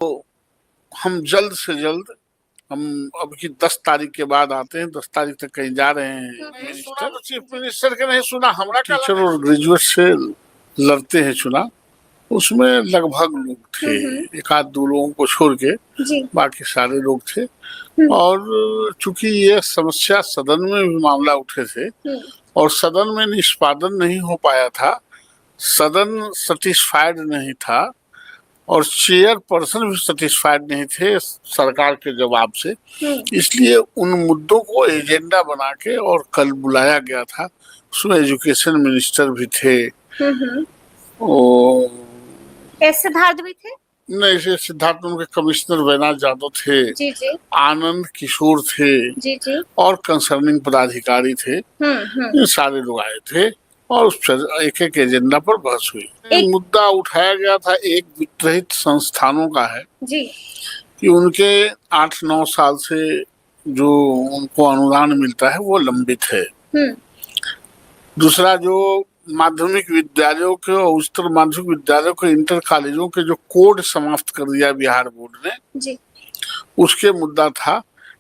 तो हम जल्द से जल्द हम अब की 10 तारीख के बाद आते हैं। 10 तारीख तक कहीं जा रहे हैं मिनिस्टर। चीफ मिनिस्टर के नहीं सुना, हमारा टीचर और ग्रेजुएट से लड़ते हैं चुनाव, उसमें लगभग लोग थे, एक आध दो लोगों को छोड़ के बाकी सारे लोग थे। और चूंकि ये समस्या सदन में भी मामला उठे थे और सदन में निष्पादन नहीं हो पाया था, सदन सेटिस्फाइड नहीं था और चेयर पर्सन भी सेटिस्फाइड नहीं थे सरकार के जवाब से, इसलिए उन मुद्दों को एजेंडा बना के और कल बुलाया गया था। उसमें एजुकेशन मिनिस्टर भी थे, सिद्धार्थ भी थे, नहीं से सिद्धार्थ उनके कमिश्नर वैनाथ यादव थे, जी जी, आनंद किशोर थे, जी जी, और कंसर्निंग पदाधिकारी थे। ये सारे लोग आए थे और उस पर एक एक एजेंडा पर बहस हुई। मुद्दा उठाया गया था एक वित्तरहित संस्थानों का है जी, कि उनके 8-9 साल से जो उनको अनुदान मिलता है वो लंबित है। दूसरा, जो माध्यमिक विद्यालयों के और उच्चतर माध्यमिक विद्यालयों के इंटर कॉलेजों के जो कोड समाप्त कर दिया बिहार बोर्ड ने जी, उसके मुद्दा था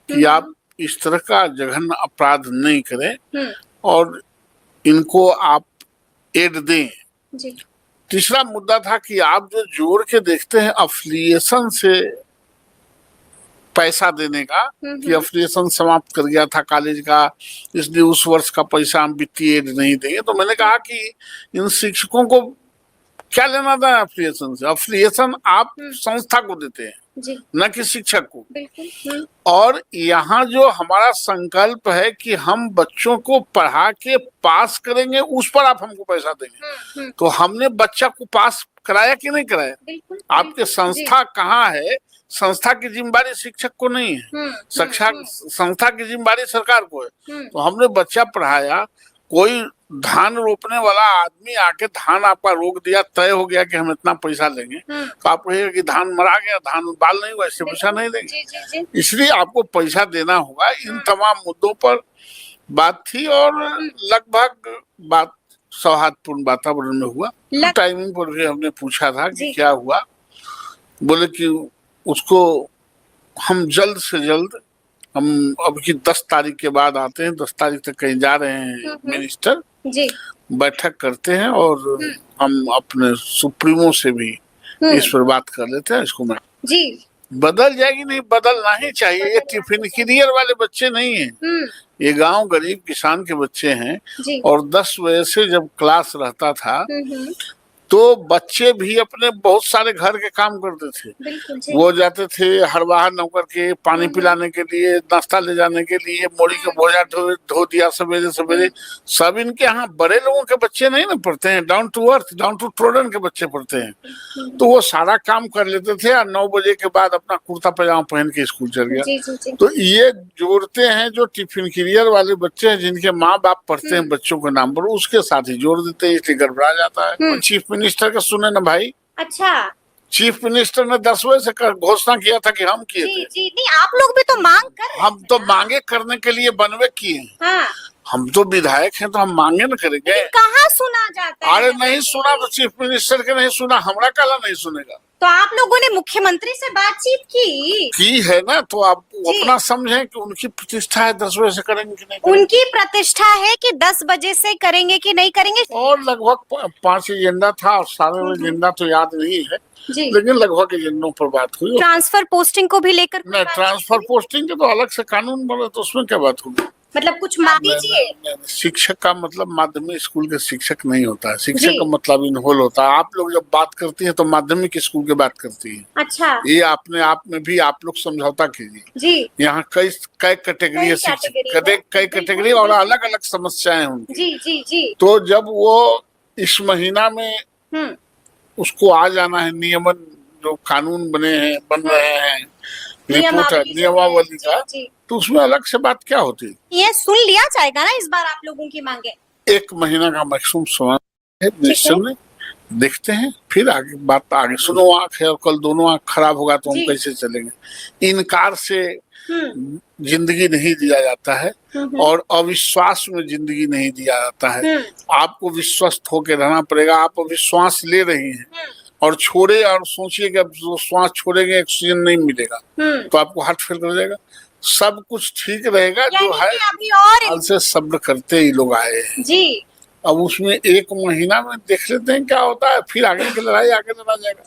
कि आप इस तरह का जघन्य अपराध नहीं करें और इनको आप एड दें। जी। तीसरा मुद्दा था कि आप जो जोड़ के देखते हैं अफिलिएशन से पैसा देने का, कि अफिलिएशन समाप्त कर गया था कॉलेज का, इसलिए उस वर्ष का पैसा हम वित्तीय एड नहीं देंगे। तो मैंने कहा कि इन शिक्षकों को क्या लेना था अफिलिएशन से? अफिलिएशन आप संस्था को देते हैं, न कि शिक्षक को। और यहाँ जो हमारा संकल्प है कि हम बच्चों को पढ़ा के पास करेंगे, उस पर आप हमको पैसा देंगे। तो हमने बच्चा को पास कराया कि नहीं कराया? आपके संस्था कहाँ है? संस्था की जिम्मेदारी शिक्षक को नहीं है, संस्था की जिम्मेदारी सरकार को है। तो हमने बच्चा पढ़ाया, कोई धान रोपने वाला आदमी आके धान आपका रोक दिया, तय हो गया कि हम इतना पैसा लेंगे, तो आप कहिएगा कि धान मरा गया, धान बाल नहीं हुआ, इससे पैसा नहीं देंगे। इसलिए आपको पैसा देना होगा। इन तमाम मुद्दों पर बात थी और लगभग बात सौहार्दपूर्ण वातावरण में हुआ। टाइमिंग पर भी हमने पूछा था कि क्या हुआ, बोले कि उसको हम जल्द से जल्द हम अब की 10 तारीख के बाद आते हैं। 10 तारीख तक कहीं जा रहे हैं मिनिस्टर, बैठक करते हैं और हम अपने सुप्रीमो से भी इस पर बात कर लेते हैं। इसको मैं बदल जाएगी, नहीं बदलना ही चाहिए। ये टिफिन कैरियर वाले बच्चे नहीं हैं, ये गांव गरीब किसान के बच्चे हैं। और 10 बजे से जब क्लास रहता था तो बच्चे भी अपने बहुत सारे घर के काम करते थे। वो जाते थे हरवाहा नौकर के पानी पिलाने के लिए, नाश्ता ले जाने के लिए, मोड़ी के बोझा धो दिया सवेरे सवेरे। सब इनके यहाँ बड़े लोगों के बच्चे नहीं ना पढ़ते हैं, down to earth, down to ट्रोडन के बच्चे पढ़ते हैं। तो वो सारा काम कर लेते थे और 9 बजे के बाद अपना कुर्ता पैजामा पहन के स्कूल चल गया। तो ये जोड़ते हैं जो टिफिन कैरियर वाले बच्चे हैं, जिनके माँ बाप पढ़ते हैं बच्चों के नाम पर, उसके साथ ही जोड़ देते हैं, इसलिए गड़बड़ा जाता है। चीफ मिनिस्टर का सुने ना भाई। अच्छा, चीफ मिनिस्टर ने 10 बजे से घोषणा किया था कि हम किए थे। जी, नहीं आप लोग भी तो मांग कर रहे हैं। हम तो मांगे करने के लिए बनवे किए। हाँ। हम तो विधायक हैं तो हम मांगे न करेंगे। कहाँ सुना जाता है? अरे नहीं सुना तो चीफ मिनिस्टर के नहीं सुना, हमारा काला नहीं सुनेगा। तो आप लोगों ने मुख्यमंत्री से बातचीत की है ना, तो आप अपना समझें कि उनकी प्रतिष्ठा है 10 बजे से करेंगे कि नहीं करेंगे। उनकी प्रतिष्ठा है कि 10 बजे से करेंगे कि नहीं करेंगे। और लगभग 5 एजेंडा था और सारे एजेंडा तो याद नहीं है, लेकिन लगभग एजेंडों पर बात हुई। ट्रांसफर पोस्टिंग को भी लेकर नहीं, ट्रांसफर पोस्टिंग के तो अलग से कानून बने, तो उसमें क्या बात होगी? मतलब कुछ मांग लीजिए। शिक्षक का मतलब माध्यमिक स्कूल के शिक्षक नहीं होता है, शिक्षक का मतलब इनहोल होता है। आप लोग जब बात करती हैं तो माध्यमिक स्कूल की बात करती हैं। अच्छा, ये अपने आप में भी आप लोग समझौता कीजिए। यहाँ कई कैटेगरी है शिक्षक, कई कैटेगरी और अलग अलग समस्याएं होंगी। जी। तो जब वो इस महीना में उसको आ जाना है, नियमन जो कानून बन रहे हैं, नियमावली का, तो उसमें अलग से बात क्या होती है? ये सुन लिया जाएगा ना इस बार आप लोगों की मांगे। 1 महीना का मैक्सिमम समय है मिनिस्टर ने, देखते हैं फिर आगे बात। आगे सुनो आंख है और कल दोनों आंख खराब होगा तो हम कैसे चलेंगे? इनकार से जिंदगी नहीं दिया जाता है और अविश्वास में जिंदगी नहीं दिया जाता है। आपको विश्वस्त होकर रहना पड़ेगा। आप अविश्वास ले रही हैं और छोड़े और सोचिए कि अब श्वास छोड़ेंगे ऑक्सीजन नहीं मिलेगा तो आपको हार्ट फेल कर जाएगा। सब कुछ ठीक रहेगा जो यानी है। कि अभी और साल से सब्र करते ही लोग आए हैं। जी अब उसमें 1 महीना में देख लेते हैं क्या होता है, फिर आगे की लड़ाई आगे लड़ा जाएगा।